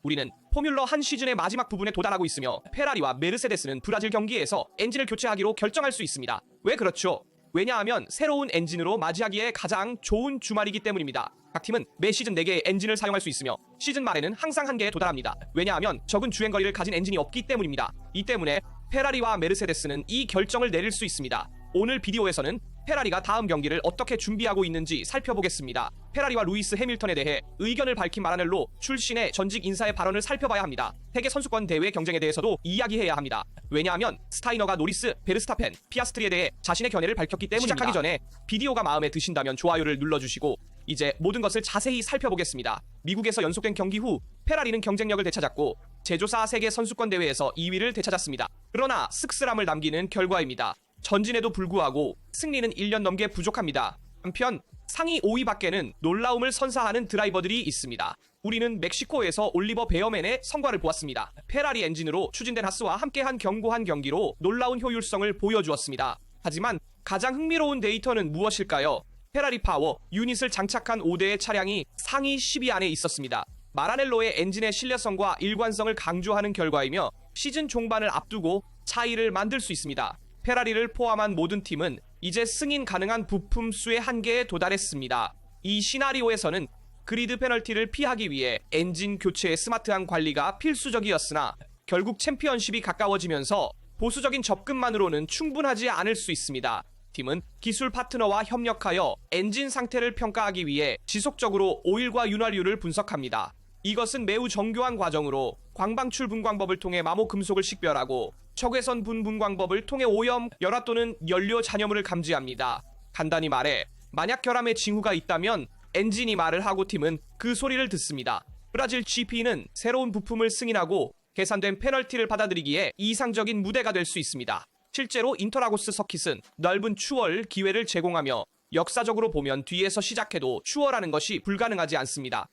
우리는 포뮬러 한 시즌의 마지막 부분에 도달하고 있으며 페라리와 메르세데스는 브라질 경기에서 엔진을 교체하기로 결정할 수 있습니다. 왜 그렇죠? 왜냐하면 새로운 엔진으로 맞이하기에 가장 좋은 주말이기 때문입니다. 각 팀은 매 시즌 4개의 엔진을 사용할 수 있으며 시즌 말에는 항상 1개에 도달합니다. 왜냐하면 적은 주행거리를 가진 엔진이 없기 때문입니다. 이 때문에 페라리와 메르세데스는 이 결정을 내릴 수 있습니다. 오늘 비디오에서는 페라리가 다음 경기를 어떻게 준비하고 있는지 살펴보겠습니다. 페라리와 루이스 해밀턴에 대해 의견을 밝힌 마라넬로 출신의 전직 인사의 발언을 살펴봐야 합니다. 세계 선수권 대회 경쟁에 대해서도 이야기해야 합니다. 왜냐하면 스타이너가 노리스, 베르스타펜, 피아스트리에 대해 자신의 견해를 밝혔기 때문입니다. 시작하기 전에 비디오가 마음에 드신다면 좋아요를 눌러주시고 이제 모든 것을 자세히 살펴보겠습니다. 미국에서 연속된 경기 후 페라리는 경쟁력을 되찾았고 제조사 세계 선수권 대회에서 2위를 되찾았습니다. 그러나 씁쓸함을 남기는 결과입니다. 전진에도 불구하고 승리는 1년 넘게 부족합니다. 한편 상위 5위밖에는 놀라움을 선사하는 드라이버들이 있습니다. 우리는 멕시코에서 올리버 베어맨의 성과를 보았습니다. 페라리 엔진으로 추진된 하스와 함께한 견고한 경기로 놀라운 효율성을 보여주었습니다. 하지만 가장 흥미로운 데이터는 무엇일까요? 페라리 파워 유닛을 장착한 5대의 차량이 상위 10위 안에 있었습니다. 마라넬로의 엔진의 신뢰성과 일관성을 강조하는 결과이며 시즌 종반을 앞두고 차이를 만들 수 있습니다. 페라리를 포함한 모든 팀은 이제 승인 가능한 부품 수의 한계에 도달했습니다. 이 시나리오에서는 그리드 페널티를 피하기 위해 엔진 교체의 스마트한 관리가 필수적이었으나 결국 챔피언십이 가까워지면서 보수적인 접근만으로는 충분하지 않을 수 있습니다. 팀은 기술 파트너와 협력하여 엔진 상태를 평가하기 위해 지속적으로 오일과 윤활유를 분석합니다. 이것은 매우 정교한 과정으로 광방출 분광법을 통해 마모 금속을 식별하고 적외선 분광법을 통해 오염, 열화 또는 연료 잔여물을 감지합니다. 간단히 말해 만약 결함에 징후가 있다면 엔진이 말을 하고 팀은 그 소리를 듣습니다. 브라질 GP는 새로운 부품을 승인하고 계산된 페널티를 받아들이기에 이상적인 무대가 될 수 있습니다. 실제로 인터라고스 서킷은 넓은 추월 기회를 제공하며 역사적으로 보면 뒤에서 시작해도 추월하는 것이 불가능하지 않습니다.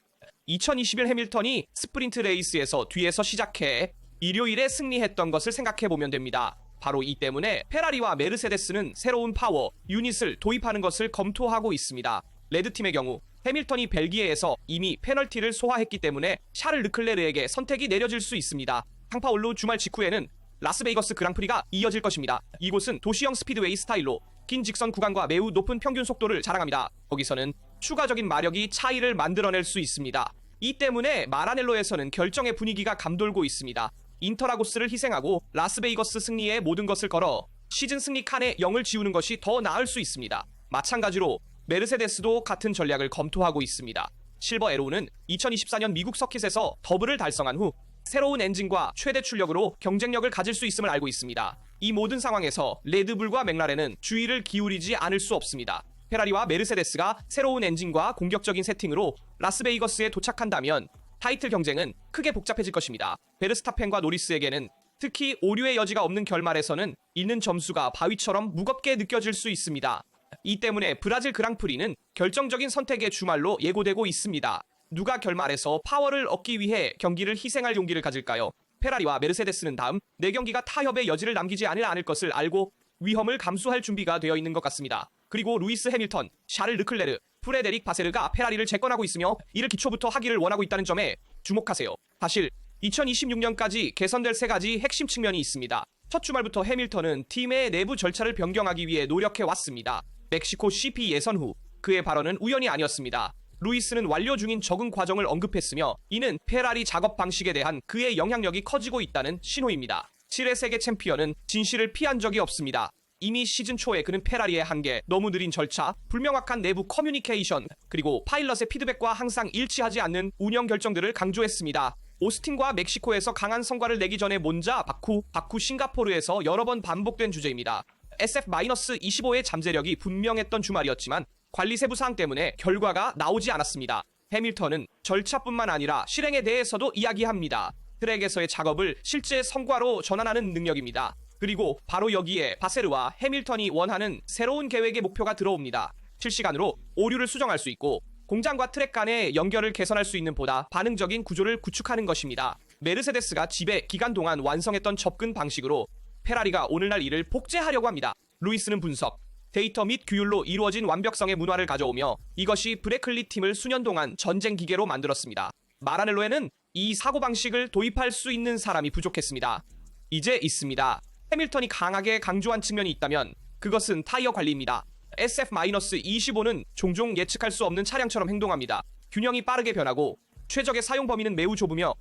2021 해밀턴이 스프린트 레이스에서 뒤에서 시작해 일요일에 승리했던 것을 생각해보면 됩니다. 바로 이 때문에 페라리와 메르세데스는 새로운 파워 유닛을 도입하는 것을 검토하고 있습니다. 레드팀의 경우 해밀턴이 벨기에에서 이미 페널티를 소화했기 때문에 샤를 르클레르에게 선택이 내려질 수 있습니다. 상파올루 주말 직후에는 라스베이거스 그랑프리가 이어질 것입니다. 이곳은 도시형 스피드웨이 스타일로 긴 직선 구간과 매우 높은 평균 속도를 자랑합니다. 거기서는 추가적인 마력이 차이를 만들어낼 수 있습니다. 이 때문에 마라넬로에서는 결정의 분위기가 감돌고 있습니다. 인터라고스를 희생하고 라스베이거스 승리에 모든 것을 걸어 시즌 승리 칸에 0을 지우는 것이 더 나을 수 있습니다. 마찬가지로 메르세데스도 같은 전략을 검토하고 있습니다. 실버 에로우는 2024년 미국 서킷에서 더블을 달성한 후 새로운 엔진과 최대 출력으로 경쟁력을 가질 수 있음을 알고 있습니다. 이 모든 상황에서 레드불과 맥라렌은 주의를 기울이지 않을 수 없습니다. 페라리와 메르세데스가 새로운 엔진과 공격적인 세팅으로 라스베이거스에 도착한다면 타이틀 경쟁은 크게 복잡해질 것입니다. 베르스타펜과 노리스에게는 특히 오류의 여지가 없는 결말에서는 있는 점수가 바위처럼 무겁게 느껴질 수 있습니다. 이 때문에 브라질 그랑프리는 결정적인 선택의 주말로 예고되고 있습니다. 누가 결말에서 파워를 얻기 위해 경기를 희생할 용기를 가질까요? 페라리와 메르세데스는 다음 4경기가 타협의 여지를 남기지 않을 것을 알고 위험을 감수할 준비가 되어 있는 것 같습니다. 그리고 루이스 해밀턴, 샤를 르클레르, 프레데릭 바세르가 페라리를 재건하고 있으며 이를 기초부터 하기를 원하고 있다는 점에 주목하세요. 사실 2026년까지 개선될 3가지 핵심 측면이 있습니다. 첫 주말부터 해밀턴은 팀의 내부 절차를 변경하기 위해 노력해왔습니다. 멕시코 CP 예선 후 그의 발언은 우연이 아니었습니다. 루이스는 완료 중인 적응 과정을 언급했으며 이는 페라리 작업 방식에 대한 그의 영향력이 커지고 있다는 신호입니다. 7회 세계 챔피언은 진실을 피한 적이 없습니다. 이미 시즌 초에 그는 페라리의 한계, 너무 느린 절차, 불명확한 내부 커뮤니케이션, 그리고 파일럿의 피드백과 항상 일치하지 않는 운영 결정들을 강조했습니다. 오스틴과 멕시코에서 강한 성과를 내기 전에 몬자, 바쿠 싱가포르에서 여러 번 반복된 주제입니다. SF-25의 잠재력이 분명했던 주말이었지만 관리 세부 사항 때문에 결과가 나오지 않았습니다. 해밀턴은 절차뿐만 아니라 실행에 대해서도 이야기합니다. 트랙에서의 작업을 실제 성과로 전환하는 능력입니다. 그리고 바로 여기에 바세르와 해밀턴이 원하는 새로운 계획의 목표가 들어옵니다. 실시간으로 오류를 수정할 수 있고 공장과 트랙 간의 연결을 개선할 수 있는 보다 반응적인 구조를 구축하는 것입니다. 메르세데스가 지배 기간 동안 완성했던 접근 방식으로 페라리가 오늘날 이를 복제하려고 합니다. 루이스는 분석, 데이터 및 규율로 이루어진 완벽성의 문화를 가져오며 이것이 브레클리 팀을 수년 동안 전쟁 기계로 만들었습니다. 마라넬로에는 이 사고방식을 도입할 수 있는 사람이 부족했습니다. 이제 있습니다. 해밀턴이 강하게 강조한 측면이 있다면 그것은 타이어 관리입니다. SF-25는 종종 예측할 수 없는 차량처럼 행동합니다. 균형이 빠르게 변하고 최적의 사용 범위는 매우 좁으며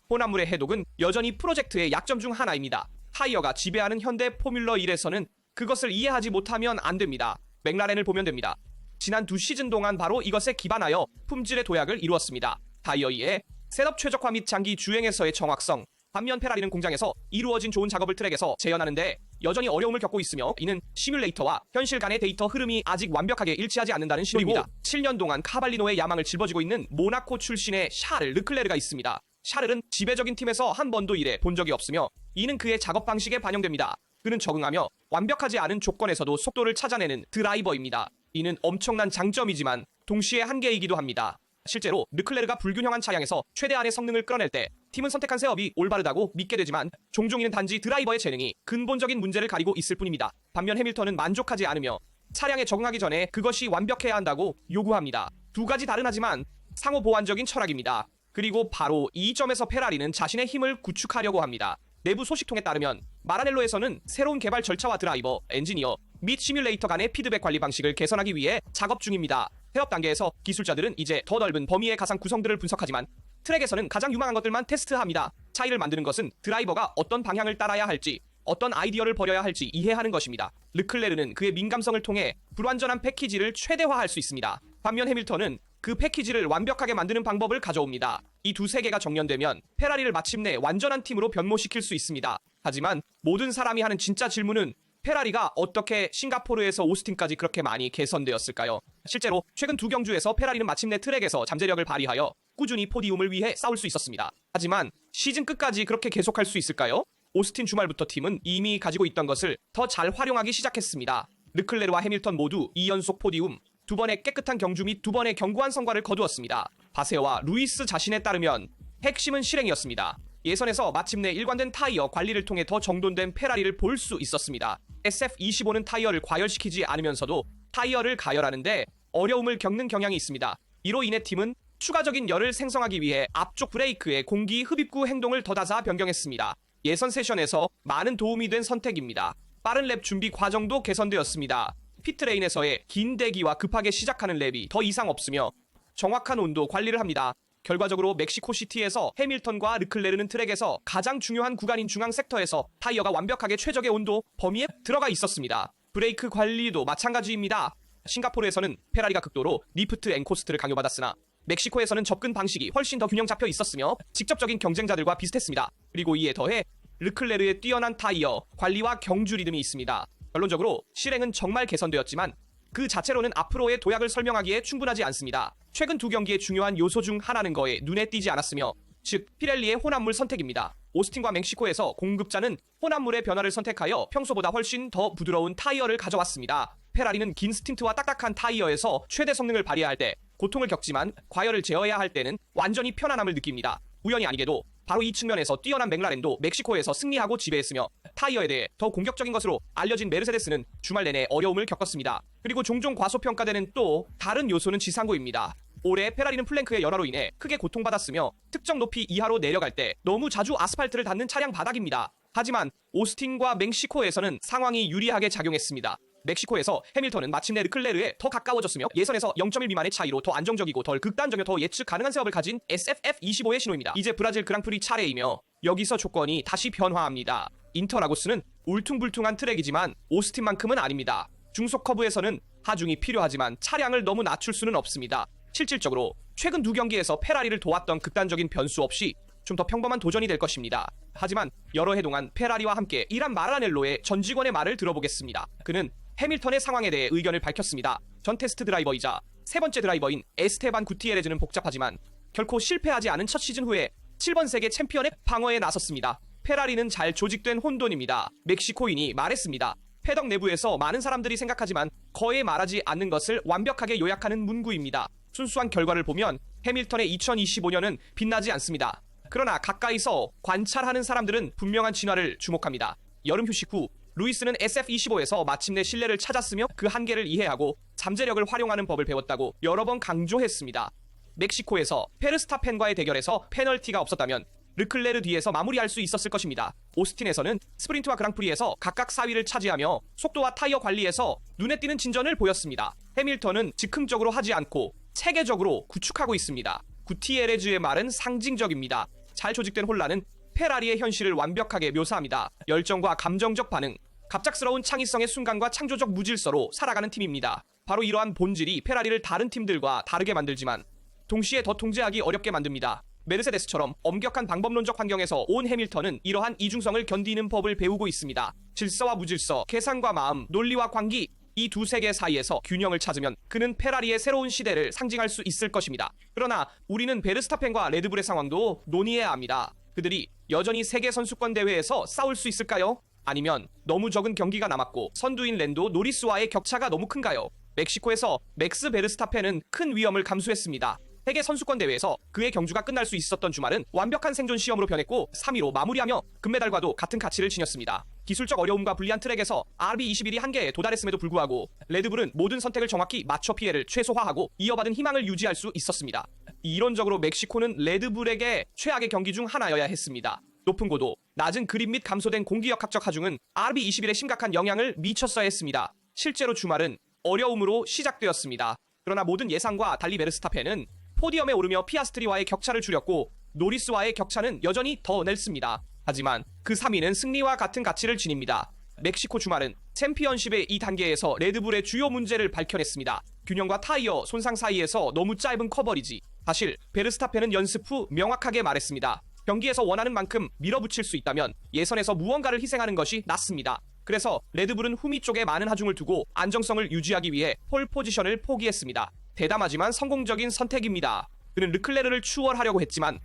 혼합물의 해독은 여전히 프로젝트의 약점 중 하나입니다. 타이어가 지배하는 현대 포뮬러 1에서는 그것을 이해하지 못하면 안 됩니다. 맥라렌을 보면 됩니다. 지난 2시즌 동안 바로 이것에 기반하여 품질의 도약을 이루었습니다. 타이어 2의 셋업 최적화 및 장기 주행에서의 정확성, 반면 페라리는 공장에서 이루어진 좋은 작업을 트랙에서 재현하는데 여전히 어려움을 겪고 있으며 이는 시뮬레이터와 현실 간의 데이터 흐름이 아직 완벽하게 일치하지 않는다는 신호입니다. 7년 동안 카발리노의 야망을 짊어지고 있는 모나코 출신의 샤를 르클레르가 있습니다. 샤를은 지배적인 팀에서 한 번도 일해 본 적이 없으며 이는 그의 작업 방식에 반영됩니다. 그는 적응하며 완벽하지 않은 조건에서도 속도를 찾아내는 드라이버입니다. 이는 엄청난 장점이지만 동시에 한계이기도 합니다. 실제로 르클레르가 불균형한 차량에서 최대한의 성능을 끌어낼 때 팀은 선택한 세업이 올바르다고 믿게 되지만 종종 이는 단지 드라이버의 재능이 근본적인 문제를 가리고 있을 뿐입니다. 반면 해밀턴은 만족하지 않으며 차량에 적응하기 전에 그것이 완벽해야 한다고 요구합니다. 두 가지 다른 하지만 상호 보완적인 철학입니다. 그리고 바로 이 점에서 페라리는 자신의 힘을 구축하려고 합니다. 내부 소식통에 따르면 마라넬로에서는 새로운 개발 절차와 드라이버, 엔지니어 및 시뮬레이터 간의 피드백 관리 방식을 개선하기 위해 작업 중입니다. 태업 단계에서 기술자들은 이제 더 넓은 범위의 가상 구성들을 분석하지만 트랙에서는 가장 유망한 것들만 테스트합니다. 차이를 만드는 것은 드라이버가 어떤 방향을 따라야 할지, 어떤 아이디어를 버려야 할지 이해하는 것입니다. 르클레르는 그의 민감성을 통해 불완전한 패키지를 최대화할 수 있습니다. 반면 해밀턴은 그 패키지를 완벽하게 만드는 방법을 가져옵니다. 이 두 세계가 정련되면 페라리를 마침내 완전한 팀으로 변모시킬 수 있습니다. 하지만 모든 사람이 하는 진짜 질문은 페라리가 어떻게 싱가포르에서 오스틴까지 그렇게 많이 개선되었을까요? 실제로 최근 두 경주에서 페라리는 마침내 트랙에서 잠재력을 발휘하여 꾸준히 포디움을 위해 싸울 수 있었습니다. 하지만 시즌 끝까지 그렇게 계속할 수 있을까요? 오스틴 주말부터 팀은 이미 가지고 있던 것을 더 잘 활용하기 시작했습니다. 르클레르와 해밀턴 모두 2연속 포디움, 2번의 깨끗한 경주 및 2번의 견고한 성과를 거두었습니다. 바세어와 루이스 자신에 따르면 핵심은 실행이었습니다. 예선에서 마침내 일관된 타이어 관리를 통해 더 정돈된 페라리를 볼 수 있었습니다. SF25는 타이어를 과열시키지 않으면서도 타이어를 가열하는데 어려움을 겪는 경향이 있습니다. 이로 인해 팀은 추가적인 열을 생성하기 위해 앞쪽 브레이크의 공기 흡입구 행동을 더다사 변경했습니다. 예선 세션에서 많은 도움이 된 선택입니다. 빠른 랩 준비 과정도 개선되었습니다. 피트레인에서의 긴 대기와 급하게 시작하는 랩이 더 이상 없으며 정확한 온도 관리를 합니다. 결과적으로 멕시코시티에서 해밀턴과 르클레르는 트랙에서 가장 중요한 구간인 중앙 섹터에서 타이어가 완벽하게 최적의 온도 범위에 들어가 있었습니다. 브레이크 관리도 마찬가지입니다. 싱가포르에서는 페라리가 극도로 리프트 앤코스트를 강요받았으나 멕시코에서는 접근 방식이 훨씬 더 균형 잡혀 있었으며 직접적인 경쟁자들과 비슷했습니다. 그리고 이에 더해 르클레르의 뛰어난 타이어 관리와 경주 리듬이 있습니다. 결론적으로 실행은 정말 개선되었지만 그 자체로는 앞으로의 도약을 설명하기에 충분하지 않습니다. 최근 두 경기의 중요한 요소 중 하나는 거에 눈에 띄지 않았으며 즉 피렐리의 혼합물 선택입니다. 오스틴과 멕시코에서 공급자는 혼합물의 변화를 선택하여 평소보다 훨씬 더 부드러운 타이어를 가져왔습니다. 페라리는 긴 스틴트와 딱딱한 타이어에서 최대 성능을 발휘할 때 고통을 겪지만 과열을 제어해야 할 때는 완전히 편안함을 느낍니다. 우연히 아니게도 바로 이 측면에서 뛰어난 맥라렌도 멕시코에서 승리하고 지배했으며 타이어에 대해 더 공격적인 것으로 알려진 메르세데스는 주말 내내 어려움을 겪었습니다. 그리고 종종 과소평가되는 또 다른 요소는 지상고입니다. 올해 페라리는 플랭크의 열화로 인해 크게 고통받았으며 특정 높이 이하로 내려갈 때 너무 자주 아스팔트를 닿는 차량 바닥입니다. 하지만 오스틴과 멕시코에서는 상황이 유리하게 작용했습니다. 멕시코에서 해밀턴은 마침내 르클레르에 더 가까워졌으며 예선에서 0.1 미만의 차이로 더 안정적이고 덜 극단적이며 더 예측 가능한 세업을 가진 SFF25의 신호입니다. 이제 브라질 그랑프리 차례이며 여기서 조건이 다시 변화합니다. 인터라고스는 울퉁불퉁한 트랙이지만 오스틴만큼은 아닙니다. 중속 커브에서는 하중이 필요하지만 차량을 너무 낮출 수는 없습니다. 실질적으로 최근 두 경기에서 페라리를 도왔던 극단적인 변수 없이 좀 더 평범한 도전이 될 것입니다. 하지만 여러 해 동안 페라리와 함께 일한 마라넬로의 전 직원의 말을 들어보겠습니다. 그는 해밀턴의 상황에 대해 의견을 밝혔습니다. 전 테스트 드라이버이자 세 번째 드라이버인 에스테반 구티에레즈는 복잡하지만 결코 실패하지 않은 첫 시즌 후에 7번 세계 챔피언의 방어에 나섰습니다. 페라리는 잘 조직된 혼돈입니다. 멕시코인이 말했습니다. 패덕 내부에서 많은 사람들이 생각하지만 거의 말하지 않는 것을 완벽하게 요약하는 문구입니다. 순수한 결과를 보면 해밀턴의 2025년은 빛나지 않습니다. 그러나 가까이서 관찰하는 사람들은 분명한 진화를 주목합니다. 여름 휴식 후 루이스는 SF25에서 마침내 신뢰를 찾았으며 그 한계를 이해하고 잠재력을 활용하는 법을 배웠다고 여러 번 강조했습니다. 멕시코에서 페르스타펜과의 대결에서 페널티가 없었다면 르클레르 뒤에서 마무리할 수 있었을 것입니다. 오스틴에서는 스프린트와 그랑프리에서 각각 4위를 차지하며 속도와 타이어 관리에서 눈에 띄는 진전을 보였습니다. 해밀턴은 즉흥적으로 하지 않고 체계적으로 구축하고 있습니다. 구티에레즈의 말은 상징적입니다. 잘 조직된 혼란은 페라리의 현실을 완벽하게 묘사합니다. 열정과 감정적 반응, 갑작스러운 창의성의 순간과 창조적 무질서로 살아가는 팀입니다. 바로 이러한 본질이 페라리를 다른 팀들과 다르게 만들지만 동시에 더 통제하기 어렵게 만듭니다. 메르세데스처럼 엄격한 방법론적 환경에서 온 해밀턴은 이러한 이중성을 견디는 법을 배우고 있습니다. 질서와 무질서, 계산과 마음, 논리와 광기, 이 두 세계 사이에서 균형을 찾으면 그는 페라리의 새로운 시대를 상징할 수 있을 것입니다. 그러나 우리는 베르스타펜과 레드불의 상황도 논의해야 합니다. 그들이 여전히 세계 선수권 대회에서 싸울 수 있을까요? 아니면 너무 적은 경기가 남았고 선두인 랜도 노리스와의 격차가 너무 큰가요? 멕시코에서 맥스 베르스타펜은 큰 위험을 감수했습니다. 세계 선수권 대회에서 그의 경주가 끝날 수 있었던 주말은 완벽한 생존 시험으로 변했고 3위로 마무리하며 금메달과도 같은 가치를 지녔습니다. 기술적 어려움과 불리한 트랙에서 RB21이 한계에 도달했음에도 불구하고 레드불은 모든 선택을 정확히 맞춰 피해를 최소화하고 이어받은 희망을 유지할 수 있었습니다. 이론적으로 멕시코는 레드불에게 최악의 경기 중 하나여야 했습니다. 높은 고도, 낮은 그립 및 감소된 공기역학적 하중은 RB21에 심각한 영향을 미쳤어야 했습니다. 실제로 주말은 어려움으로 시작되었습니다. 그러나 모든 예상과 달리 베르스타펜은 포디엄에 오르며 피아스트리와의 격차를 줄였고 노리스와의 격차는 여전히 더 냈습니다. 하지만 그 3위는 승리와 같은 가치를 지닙니다. 멕시코 주말은 챔피언십의 이 단계에서 레드불의 주요 문제를 밝혀냈습니다. 균형과 타이어 손상 사이에서 너무 짧은 커버리지. 사실 베르스타펜은 연습 후 명확하게 말했습니다. 경기에서 원하는 만큼 밀어붙일 수 있다면 예선에서 무언가를 희생하는 것이 낫습니다. 그래서 레드불은 후미 쪽에 많은 하중을 두고 안정성을 유지하기 위해 폴 포지션을 포기했습니다. 대담하지만 성공적인 선택입니다. 그는 르클레르를 추월하려고 했지만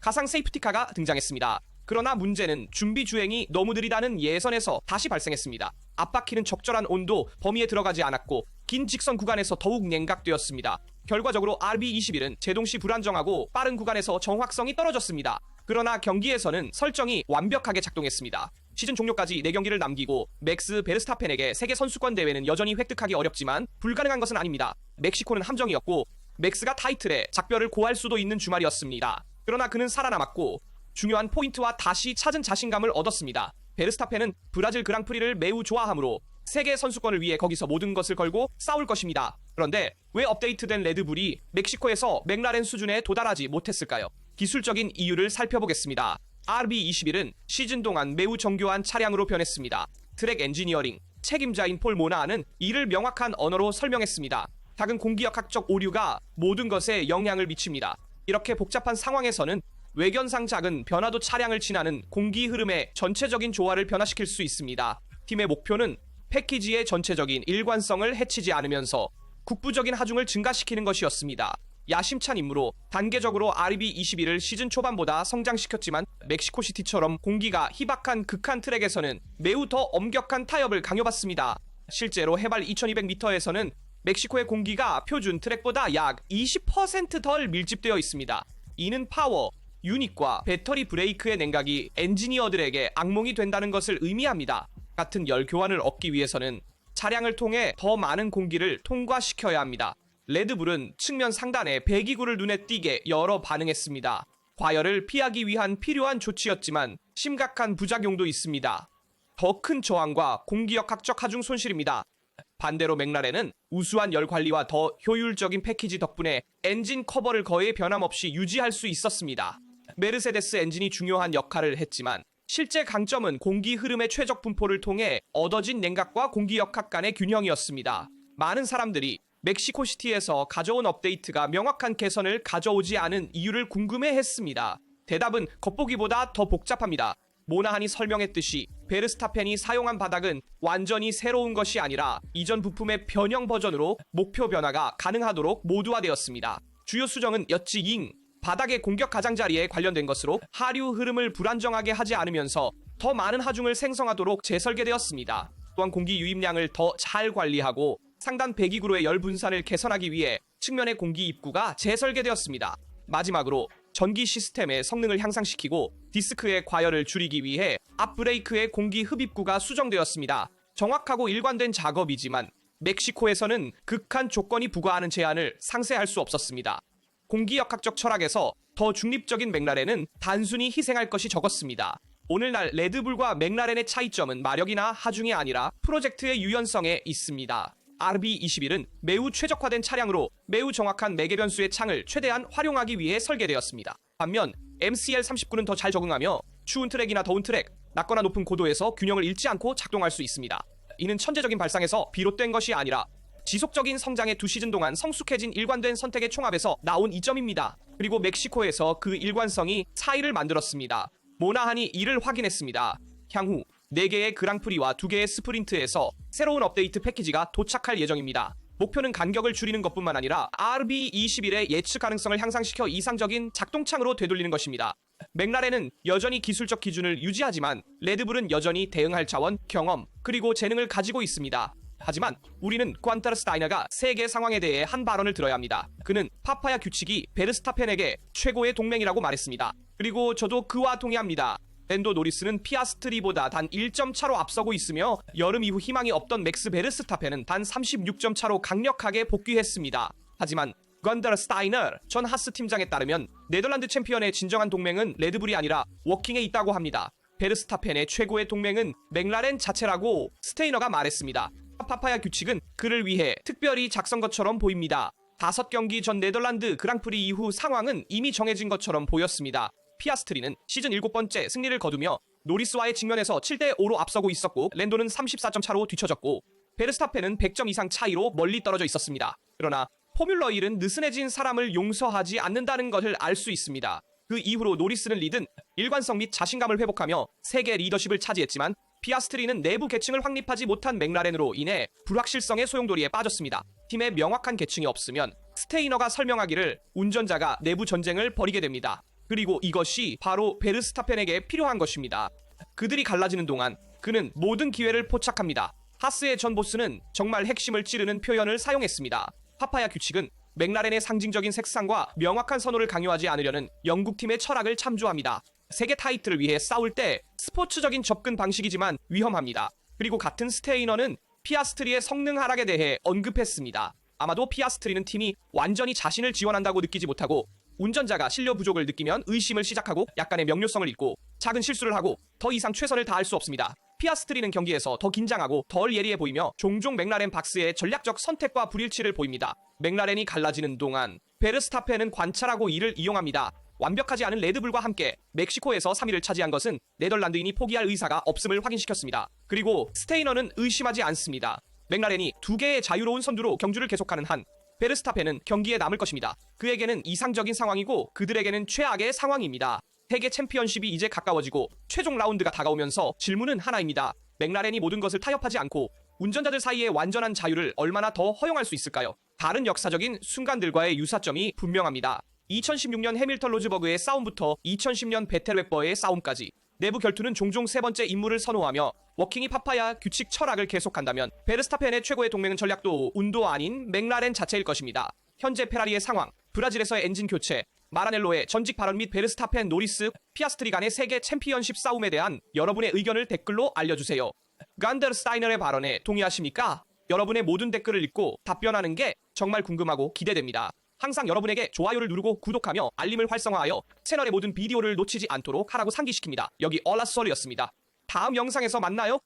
가상 세이프티카가 등장했습니다. 그러나 문제는 준비 주행이 너무 느리다는 예선에서 다시 발생했습니다. 앞바퀴는 적절한 온도 범위에 들어가지 않았고 긴 직선 구간에서 더욱 냉각되었습니다. 결과적으로 RB21은 제동시 불안정하고 빠른 구간에서 정확성이 떨어졌습니다. 그러나 경기에서는 설정이 완벽하게 작동했습니다. 시즌 종료까지 4경기를 남기고 맥스 베르스타펜에게 세계 선수권 대회는 여전히 획득하기 어렵지만 불가능한 것은 아닙니다. 멕시코는 함정이었고 맥스가 타이틀에 작별을 고할 수도 있는 주말이었습니다. 그러나 그는 살아남았고 중요한 포인트와 다시 찾은 자신감을 얻었습니다. 베르스타펜은 브라질 그랑프리를 매우 좋아하므로 세계 선수권을 위해 거기서 모든 것을 걸고 싸울 것입니다. 그런데 왜 업데이트된 레드불이 멕시코에서 맥라렌 수준에 도달하지 못했을까요? 기술적인 이유를 살펴보겠습니다. RB21은 시즌 동안 매우 정교한 차량으로 변했습니다. 트랙 엔지니어링 책임자인 폴 모나하는 이를 명확한 언어로 설명했습니다. 작은 공기역학적 오류가 모든 것에 영향을 미칩니다. 이렇게 복잡한 상황에서는 외견상 작은 변화도 차량을 지나는 공기 흐름의 전체적인 조화를 변화시킬 수 있습니다. 팀의 목표는 패키지의 전체적인 일관성을 해치지 않으면서 국부적인 하중을 증가시키는 것이었습니다. 야심찬 임무로 단계적으로 RB21을 시즌 초반보다 성장시켰지만 멕시코시티처럼 공기가 희박한 극한 트랙에서는 매우 더 엄격한 타협을 강요받습니다. 실제로 해발 2200m에서는 멕시코의 공기가 표준 트랙보다 약 20% 덜 밀집되어 있습니다. 이는 파워, 유닛과 배터리 브레이크의 냉각이 엔지니어들에게 악몽이 된다는 것을 의미합니다. 같은 열 교환을 얻기 위해서는 차량을 통해 더 많은 공기를 통과시켜야 합니다. 레드불은 측면 상단에 배기구를 눈에 띄게 열어 반응했습니다. 과열을 피하기 위한 필요한 조치였지만 심각한 부작용도 있습니다. 더 큰 저항과 공기역학적 하중 손실입니다. 반대로 맥라렌은 우수한 열 관리와 더 효율적인 패키지 덕분에 엔진 커버를 거의 변함없이 유지할 수 있었습니다. 메르세데스 엔진이 중요한 역할을 했지만 실제 강점은 공기 흐름의 최적 분포를 통해 얻어진 냉각과 공기역학 간의 균형이었습니다. 많은 사람들이 멕시코시티에서 가져온 업데이트가 명확한 개선을 가져오지 않은 이유를 궁금해했습니다. 대답은 겉보기보다 더 복잡합니다. 모나한이 설명했듯이 베르스타펜이 사용한 바닥은 완전히 새로운 것이 아니라 이전 부품의 변형 버전으로 목표 변화가 가능하도록 모두화되었습니다. 주요 수정은 여치잉, 바닥의 공격 가장자리에 관련된 것으로 하류 흐름을 불안정하게 하지 않으면서 더 많은 하중을 생성하도록 재설계되었습니다. 또한 공기 유입량을 더 잘 관리하고 상단 배기구로의 열 분산을 개선하기 위해 측면의 공기 입구가 재설계되었습니다. 마지막으로 전기 시스템의 성능을 향상시키고 디스크의 과열을 줄이기 위해 앞브레이크의 공기 흡입구가 수정되었습니다. 정확하고 일관된 작업이지만 멕시코에서는 극한 조건이 부과하는 제한을 상쇄할 수 없었습니다. 공기역학적 철학에서 더 중립적인 맥라렌은 단순히 희생할 것이 적었습니다. 오늘날 레드불과 맥라렌의 차이점은 마력이나 하중이 아니라 프로젝트의 유연성에 있습니다. RB21은 매우 최적화된 차량으로 매우 정확한 매개 변수의 창을 최대한 활용하기 위해 설계되었습니다. 반면 MCL39는 더 잘 적응하며 추운 트랙이나 더운 트랙, 낮거나 높은 고도에서 균형을 잃지 않고 작동할 수 있습니다. 이는 천재적인 발상에서 비롯된 것이 아니라 지속적인 성장의 2시즌 동안 성숙해진 일관된 선택의 총합에서 나온 이점입니다. 그리고 멕시코에서 그 일관성이 차이를 만들었습니다. 모나한이 이를 확인했습니다. 향후 4개의 그랑프리와 2개의 스프린트에서 새로운 업데이트 패키지가 도착할 예정입니다. 목표는 간격을 줄이는 것뿐만 아니라 RB21의 예측 가능성을 향상시켜 이상적인 작동창으로 되돌리는 것입니다. 맥라렌은 여전히 기술적 기준을 유지하지만 레드불은 여전히 대응할 자원, 경험, 그리고 재능을 가지고 있습니다. 하지만 우리는 꽌타르 스타이너가 세계 상황에 대해 한 발언을 들어야 합니다. 그는 파파야 규칙이 베르스타펜에게 최고의 동맹이라고 말했습니다. 그리고 저도 그와 동의합니다. 랜도 노리스는 피아스트리보다 단 1점 차로 앞서고 있으며 여름 이후 희망이 없던 맥스 베르스타펜은 단 36점 차로 강력하게 복귀했습니다. 하지만 꽌타르 스타이너 전 하스 팀장에 따르면 네덜란드 챔피언의 진정한 동맹은 레드불이 아니라 워킹에 있다고 합니다. 베르스타펜의 최고의 동맹은 맥라렌 자체라고 스테이너가 말했습니다. 파파야 규칙은 그를 위해 특별히 작성 것처럼 보입니다. 5경기 전 네덜란드 그랑프리 이후 상황은 이미 정해진 것처럼 보였습니다. 피아스트리는 시즌 7번째 승리를 거두며 노리스와의 직면에서 7대5로 앞서고 있었고 랜도는 34점 차로 뒤처졌고 베르스타펜은 100점 이상 차이로 멀리 떨어져 있었습니다. 그러나 포뮬러 1은 느슨해진 사람을 용서하지 않는다는 것을 알 수 있습니다. 그 이후로 노리스는 리든 일관성 및 자신감을 회복하며 세계 리더십을 차지했지만 피아스트리는 내부 계층을 확립하지 못한 맥라렌으로 인해 불확실성의 소용돌이에 빠졌습니다. 팀에 명확한 계층이 없으면 스테이너가 설명하기를 운전자가 내부 전쟁을 벌이게 됩니다. 그리고 이것이 바로 베르스타펜에게 필요한 것입니다. 그들이 갈라지는 동안 그는 모든 기회를 포착합니다. 하스의 전 보스는 정말 핵심을 찌르는 표현을 사용했습니다. 파파야 규칙은 맥라렌의 상징적인 색상과 명확한 선호를 강요하지 않으려는 영국팀의 철학을 참조합니다. 세계 타이틀을 위해 싸울 때 스포츠적인 접근 방식이지만 위험합니다. 그리고 같은 스테이너는 피아스트리의 성능 하락에 대해 언급했습니다. 아마도 피아스트리는 팀이 완전히 자신을 지원한다고 느끼지 못하고 운전자가 실력 부족을 느끼면 의심을 시작하고 약간의 명료성을 잃고 작은 실수를 하고 더 이상 최선을 다할 수 없습니다. 피아스트리는 경기에서 더 긴장하고 덜 예리해 보이며 종종 맥라렌 박스의 전략적 선택과 불일치를 보입니다. 맥라렌이 갈라지는 동안 베르스타펜은 관찰하고 이를 이용합니다. 완벽하지 않은 레드불과 함께 멕시코에서 3위를 차지한 것은 네덜란드인이 포기할 의사가 없음을 확인시켰습니다. 그리고 스테이너는 의심하지 않습니다. 맥라렌이 2개의 자유로운 선두로 경주를 계속하는 한 베르스타펜은 경기에 남을 것입니다. 그에게는 이상적인 상황이고 그들에게는 최악의 상황입니다. 세계 챔피언십이 이제 가까워지고 최종 라운드가 다가오면서 질문은 하나입니다. 맥라렌이 모든 것을 타협하지 않고 운전자들 사이의 완전한 자유를 얼마나 더 허용할 수 있을까요? 다른 역사적인 순간들과의 유사점이 분명합니다. 2016년 해밀턴 로즈버그의 싸움부터 2010년 베텔 웨버의 싸움까지 내부 결투는 종종 3번째 임무를 선호하며 워킹이 파파야 규칙 철학을 계속한다면 베르스타펜의 최고의 동맹은 전략도 운도 아닌 맥라렌 자체일 것입니다. 현재 페라리의 상황, 브라질에서의 엔진 교체, 마라넬로의 전직 발언 및 베르스타펜, 노리스, 피아스트리 간의 세계 챔피언십 싸움에 대한 여러분의 의견을 댓글로 알려주세요. 꽌타르 스타이너의 발언에 동의하십니까? 여러분의 모든 댓글을 읽고 답변하는 게 정말 궁금하고 기대됩니다. 항상 여러분에게 좋아요를 누르고 구독하며 알림을 활성화하여 채널의 모든 비디오를 놓치지 않도록 하라고 상기시킵니다. 여기 얼라썰이었습니다. 다음 영상에서 만나요.